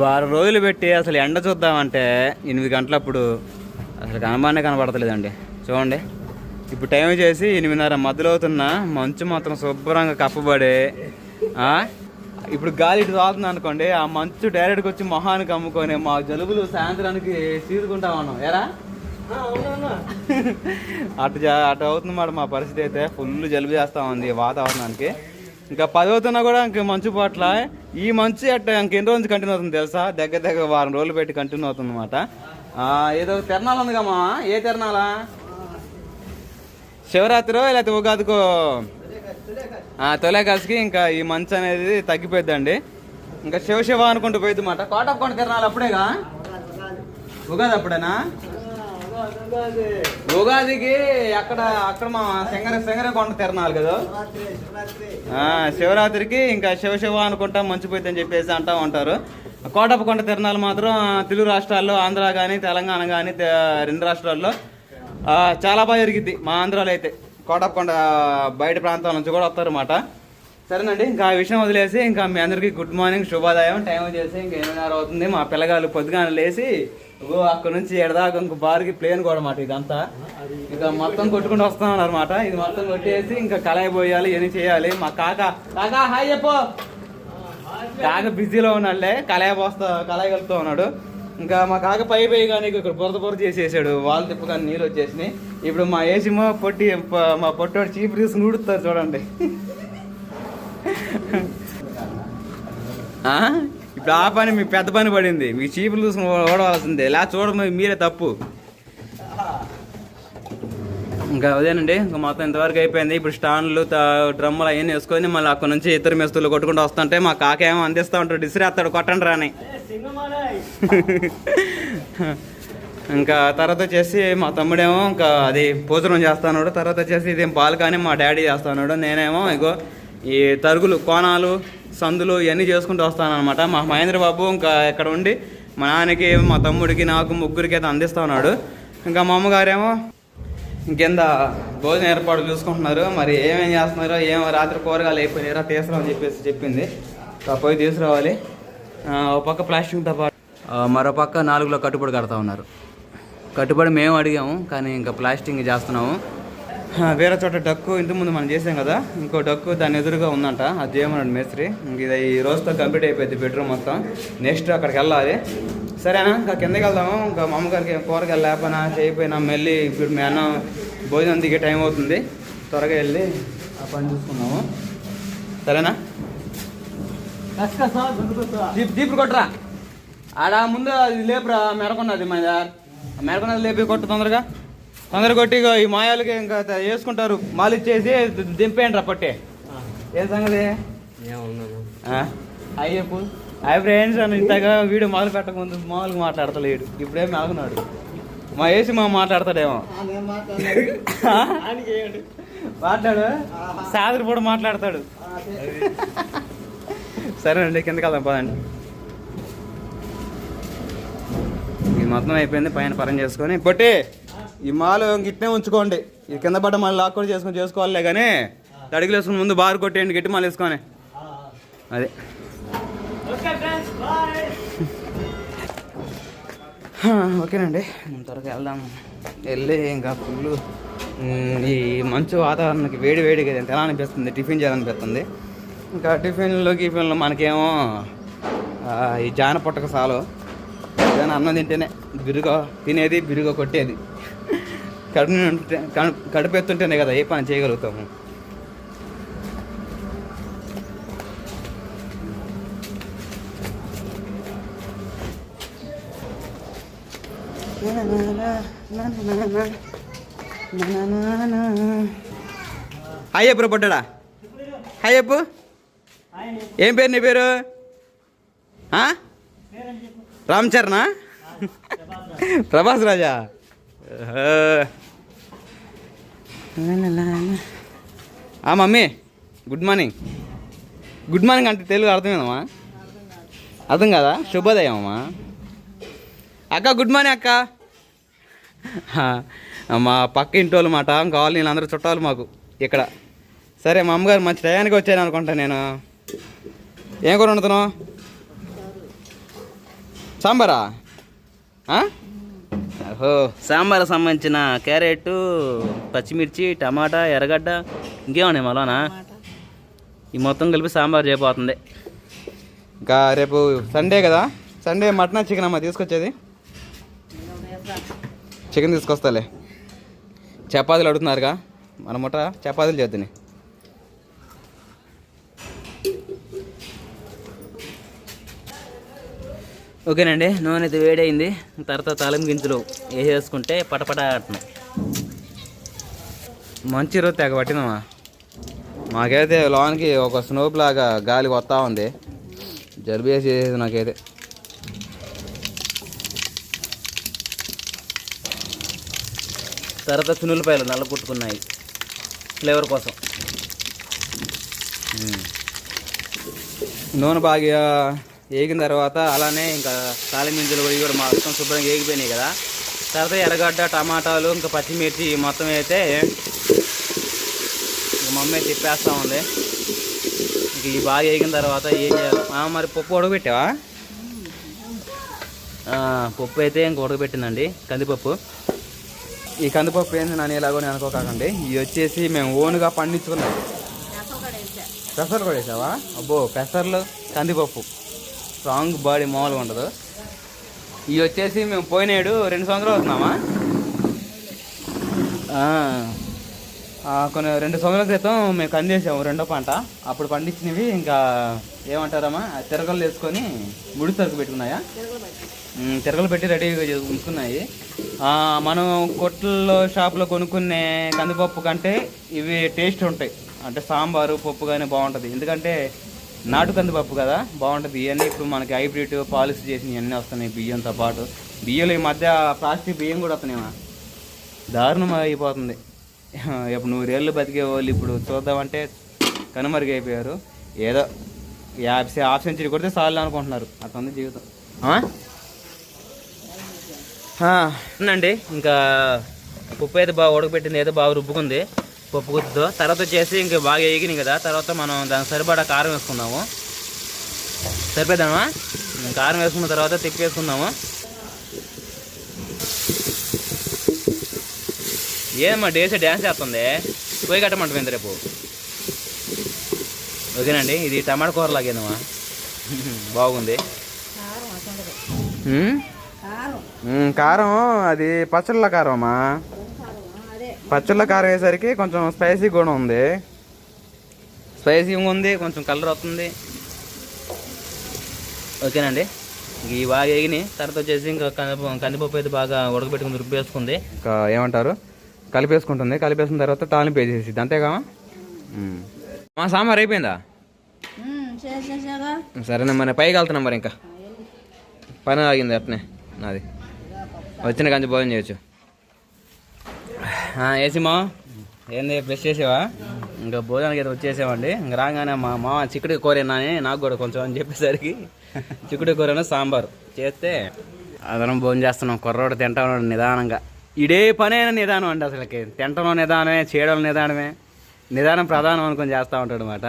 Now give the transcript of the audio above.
వారం రోజులు పెట్టి అసలు ఎండ చూద్దామంటే 8 గంటలప్పుడు అసలు కనబానే కనబడతలేదండి. చూడండి ఇప్పుడు టైం చేసి 8:30 మధ్యలో అవుతున్న మంచు మాత్రం శుభ్రంగా కప్పబడి ఇప్పుడు గాలి ఇటు తాగుతుంది అనుకోండి, ఆ మంచు డైరెక్ట్గా వచ్చి మొహానికి అమ్ముకొని మా జలుబులు సాయంత్రానికి చీరుకుంటా ఉన్నాం. ఎరా అటు అవుతుంది మాట మా పరిస్థితి అయితే. ఫుల్ జలుబు చేస్తూ ఉంది వాతావరణానికి. ఇంకా 10 అవుతున్నా కూడా ఇంక మంచు పట్ల ఈ మంచు అట్ట ఇంకెన్ని రోజులు కంటిన్యూ అవుతుంది తెలుసా? దగ్గర వారం రోజులు పెట్టి కంటిన్యూ అవుతుంది అనమాట. ఏదో తిరణాలు ఉంది కమ్మా. ఏ తిరణాలా? శివరాత్రి లేకపోతే ఉగాదికో తొలేకాసికి ఇంకా ఈ మంచు అనేది తగ్గిపోద్దండి. ఇంకా శివ అనుకుంటూ పోయిద్ది మాట. కోటప్పకొండ తిరణాలు అప్పుడేగా? ఉగాది అప్పుడేనా? ఉగాదికి అక్కడ మా శంగరకొండ తిరణాలు కదా. శివరాత్రికి ఇంకా శివ అనుకుంటా మంచిపోయిందని చెప్పేసి అంటూ ఉంటారు. కోటప్పకొండ తిరణాలు మాత్రం తెలుగు రాష్ట్రాల్లో ఆంధ్ర కానీ తెలంగాణ కానీ 2 రాష్ట్రాల్లో చాలా బాగా జరిగిద్ది. మా ఆంధ్రాలో అయితే కోటప్పకొండ బయట ప్రాంతాల నుంచి కూడా వస్తారన్నమాట. సరేనండి, ఇంకా ఆ విషయం వదిలేసి ఇంకా మీ అందరికీ గుడ్ మార్నింగ్, శుభోదయం. టైం చేసి ఇంకా 8:30 అవుతుంది. మా పిల్లగాళ్ళు పొద్దుగానే లేచి అక్కడ నుంచి ఎడదాకా ఇంక బార్కి ప్లేన్ కూడా అన్నమాట. ఇదంతా ఇంకా మొత్తం కొట్టుకుంటూ వస్తాం అనమాట. ఇది మొత్తం కొట్టేసి ఇంకా కళాయి పోయాలి, ఇవన్నీ చేయాలి. మా కాకా హాయ్ చెప్పు. కాక బిజీలో ఉన్నాడులే, కళాయి కలుపుతూ ఉన్నాడు. ఇంకా మా కాక పై కానీ ఇక్కడ బురద చేసేసాడు. వాళ్ళు తిప్పగానే నీళ్ళు వచ్చేసినాయి. ఇప్పుడు మా ఏసిమో మా పొట్టోడు చీపు తీసుకుని ఊడుతారు చూడండి. ఇప్పుడు ఆ పని మీ పెద్ద పని పడింది. మీకు చీపులు చూసుకుని ఓడవలసిందే, ఇలా చూడడం మీరే తప్పు. ఇంకా అదేనండి, ఇంకా మొత్తం ఇంతవరకు అయిపోయింది. ఇప్పుడు స్టాండ్లు డ్రమ్ములు అవన్నీ వేసుకొని మళ్ళీ అక్కడ నుంచి ఇతర మెస్తులు కొట్టుకుంటూ వస్తుంటే మా కాక ఏమో అందిస్తూ ఉంటాడు, డిసిరేస్తాడు కొట్టండి రాని. ఇంకా తర్వాత వచ్చేసి మా తమ్ముడేమో ఇంకా అది భోజనం చేస్తాడు. తర్వాత వచ్చేసి ఇదేం పాలు కానీ మా డాడీ చేస్తున్నాడు. నేనేమో ఇగో ఈ తరుగులు, కోణాలు, సందులు ఇవన్నీ చేసుకుంటూ వస్తాను అనమాట. మా మహేంద్ర బాబు ఇంకా ఇక్కడ ఉండి మా నాన్నకి, మా తమ్ముడికి, నాకు ముగ్గురికి అయితే అందిస్తూ ఉన్నాడు. ఇంకా మా అమ్మగారేమో ఇంకెంత భోజనం ఏర్పాటు చూసుకుంటున్నారు. మరి ఏమేం చేస్తున్నారో ఏమో. రాత్రి కూరగాయలు అయిపోయినారా తీసుకురావని చెప్పింది. పోయి తీసుకురావాలి. ఒక పక్క ప్లాస్టిక్తో పాటు మరో పక్క 4లో కట్టుబడి కడతా ఉన్నారు. కట్టుబడి మేము అడిగాము కానీ ఇంకా ప్లాస్టింగ్ చేస్తున్నాము. వేరే చోట డక్కు ఇంతకుముందు మనం చేసాం కదా, ఇంకో డక్కు దాని ఎదురుగా ఉందంట. అది చేయమన్నాడు మేస్త్రి. ఇంక ఇది ఈ రోజుతో కంప్లీట్ అయిపోయింది బెడ్రూమ్ మొత్తం. నెక్స్ట్ అక్కడికి వెళ్ళాలి. సరేనా, ఇంకా కిందకి వెళ్దాము. ఇంకా మా అమ్మగారికి కూరగాయలు లేకపోయినా చేయకపోయినా మళ్ళీ ఇప్పుడు మీ అన్న భోజనం దిగే టైం అవుతుంది. త్వరగా వెళ్ళి ఆ పని చూసుకున్నాము. సరేనా? దీపుడు కొట్టరా ఆడ ముందు అది లేపురా. మెరకున్నది మా మెరకున్నది లేపి కొట్టు తొందరగా కొట్టి ఈ మాయాలకి ఇంకా వేసుకుంటారు. మాలు ఇచ్చేసి దింపేయండి రా పట్టే. ఏం సంగతి? హాయ్ చెప్పు. హాయ్ ఫ్రెండ్స్ అని ఇంతగా వీడియో మొదలు పెట్టకముందు మామూలుగా మాట్లాడతలేడు. ఇప్పుడేం ఆగున్నాడు. మా వేసి మా మాట్లాడతాడేమో. మాట్లాడు, సాదరు కూడా మాట్లాడతాడు. సరేనండి, కిందకి వెళ్దాం పదండి. ఇది మొత్తం అయిపోయింది. పైన పరం చేసుకొని పొట్టి ఈ మాలు గిట్నే ఉంచుకోండి. ఇది కింద పడ్డ మళ్ళీ లాక్ కూడా చేసుకోవాలే కానీ తడిగిలు వేసుకుని ముందు బారు కొట్టేయండి గిట్టి మళ్ళీ వేసుకొని. అదే ఓకేనండి, త్వరగా వెళ్దాం. వెళ్ళి ఇంకా ఫుల్ ఈ మంచు వాతావరణానికి వేడిగా ఎలా అనిపిస్తుంది, టిఫిన్ చేయాలనిపిస్తుంది. ఇంకా టిఫిన్లో మనకేమో ఈ జాన పుట్టక సాలు. ఏదైనా అన్నం తింటేనే తినేది బిరుగా కొట్టేది. కడుపు ఎత్తుంటేనే కదా ఏ పని చేయగలుగుతాము. హాయ్ చెప్పు పొట్టాడా. హాయ్ చెప్పు. ఏం పేరు నీ పేరు? రామ్ చరణా? ప్రభాస్ రాజా? Mummy good morning. Good morning అంటే తెలుగు అర్థమేదమ్మా? అర్థం కదా? శుభోదయం అమ్మా. అక్క గుడ్ మార్నింగ్ అక్క. మా పక్క ఇంటి వాళ్ళు మాట కావాలి. నేను అందరూ చుట్టాలు మాకు ఇక్కడ. సరే మా అమ్మగారు మంచి టయానికి వచ్చాను అనుకుంటా. నేను ఏం కూర వండుతున్నావు? సాంబారా? ఓహో, సాంబార్ సంబంధించిన క్యారెట్, పచ్చిమిర్చి, టమాటా, ఎర్రగడ్డ, ఇంకేమన్నాయి మళ్ళా ఈ మొత్తం కలిపి సాంబార్ చేయబోతుంది. ఇంకా రేపు సండే కదా, సండే మటన్ చికెన్ అమ్మ తీసుకొచ్చేది? చికెన్ తీసుకొస్తాలే. చపాతీలు అడుగుతున్నారుగా, మన ముఠ చపాతీలు చేద్దని. ఓకేనండి, నూనె అయితే వేడైంది. తర్వాత తాలింపు గింజలు వేసేసుకుంటే పటపట ఆడుతున్నాయి. మంచి రోజు తెగ పట్టినామా. మాకైతే లోనికి ఒక స్నోప్ లాగా గాలి వస్తూ ఉంది. జలుబు వేసేది నాకైతే. తర్వాత చున్నులపాయలు నల్ల పుట్టుకున్నాయి ఫ్లేవర్ కోసం. నూనె బాగా వేగిన తర్వాత అలానే ఇంకా తాలింపు గింజలు కూడా మొత్తం శుభ్రంగా వేగిపోయినాయి కదా. తర్వాత ఎర్రగడ్డ, టమాటాలు, ఇంకా పచ్చిమిర్చి మొత్తం అయితే మమ్మీ తిప్పేస్తూ ఉంది. ఇంక ఇవి బాగా వేగిన తర్వాత ఏం చేయాలి? మరి పప్పు ఉడకబెట్టావా? పప్పు అయితే ఇంక ఉడకబెట్టిందండి, కందిపప్పు. ఈ కందిపప్పు ఏంది నన్ను ఎలాగోని అనుకోకండి, ఇవి వచ్చేసి మేము ఓన్గా పండించుకున్నాం. పెసర్లు కూడా వేసావా? అబ్బో, పెసర్లు కందిపప్పు స్ట్రాంగ్ బాడీ మామూలుగా ఉండదు. ఇవి వచ్చేసి మేము పోయినాడు 2 సంవత్సరాలు అవుతున్నామా, కొన్ని 2 సంవత్సరాల క్రితం మేము కందేసాము రెండో పంట. అప్పుడు పండించినవి ఇంకా ఏమంటారమ్మా, తిరగలు వేసుకొని ముడి సరుకు పెట్టుకున్నాయా, తిరగలు పెట్టి రెడీగా ఉంచుకున్నాయి. మనం కొట్లలో షాపులో కొనుక్కునే కందిపప్పు కంటే ఇవి టేస్ట్ ఉంటాయి. అంటే సాంబారు పప్పు కానీ బాగుంటుంది, ఎందుకంటే నాటు కందిపప్పు కదా, బాగుంటుంది. ఇవన్నీ ఇప్పుడు మనకి హైబ్రిడ్ పాలిష్ చేసి ఇవన్నీ వస్తున్నాయి బియ్యంతో పాటు. బియ్యంలో ఈ మధ్య ప్లాస్టిక్ బియ్యం కూడా వస్తున్నాయమ్మా, దారుణం అయిపోతుంది. ఇప్పుడు 100 ఏళ్ళు బతికే వాళ్ళు ఇప్పుడు చూద్దామంటే కనుమరుగైపోయారు. ఏదో 50 సెంచరీ కొడితే చాలు అనుకుంటున్నారు, అట్లా ఉంది జీవితం. అండి ఇంకా పప్పు అయితే బాగా ఉడకపెట్టింది, ఏదో బాగా రుబ్బుకుంది పప్పు గుత్తుతో. తర్వాత వచ్చేసి ఇంకా బాగా ఎగినాయి కదా, తర్వాత మనం దానికి సరిపడా కారం వేసుకుందాము. సరిపోదామా? కారం వేసుకున్న తర్వాత తిప్పేసుకుందాము. ఏమమ్మా డ్యాన్స్ చేస్తుంది, పోయి కట్టమంటుంది రేపు. ఓకేనండి, ఇది టమాటా కూర లాగేదమ్మా, బాగుంది. కారం అది పచ్చళ్ళ కారం అమ్మా, పచ్చళ్ళ కారం వేసరికి కొంచెం స్పైసీ కూడా ఉంది, స్పైసీ ఉంది, కొంచెం కలర్ వస్తుంది. ఓకేనండి, ఈ బాగా ఎగిని తర్వాత వచ్చేసి ఇంకా కందిపప్పు అయితే బాగా ఉడకబెట్టుకుని రుబ్బేసుకుంది. ఇంకా ఏమంటారు, కలిపేసుకుంటుంది. కలిపేసుకున్న తర్వాత తాలింపు వేసేసిద్ది, అంతేగా? మా సాంబార్ అయిపోయిందా? సరేనా, మరి పైకి వెళ్తున్నాం. మరి ఇంకా పని ఆగింది అట్నే నాది, వచ్చిన కంచి భోజనం చేయొచ్చు. వేసిమా ఏంది బ్రష్ చేసావా? ఇంకా భోజనానికి అయితే వచ్చేసామండి. ఇంకా రాగానే మా మామ చిక్కుడు కూరేనాని నాకు కూడా కొంచెం అని చెప్పేసరికి చిక్కుడు కూరను సాంబారు చేస్తే అదనం భోజనం చేస్తున్నాం. కుర్రోడు తింటా ఉన్నాడు నిదానంగా. ఇడే పనైనా నిదానం అండి, అసలుకి తింటంలో నిదానమే, చేయడం నిదానమే, నిదానం ప్రధానం అనుకొని చేస్తూ ఉంటాడు అనమాట.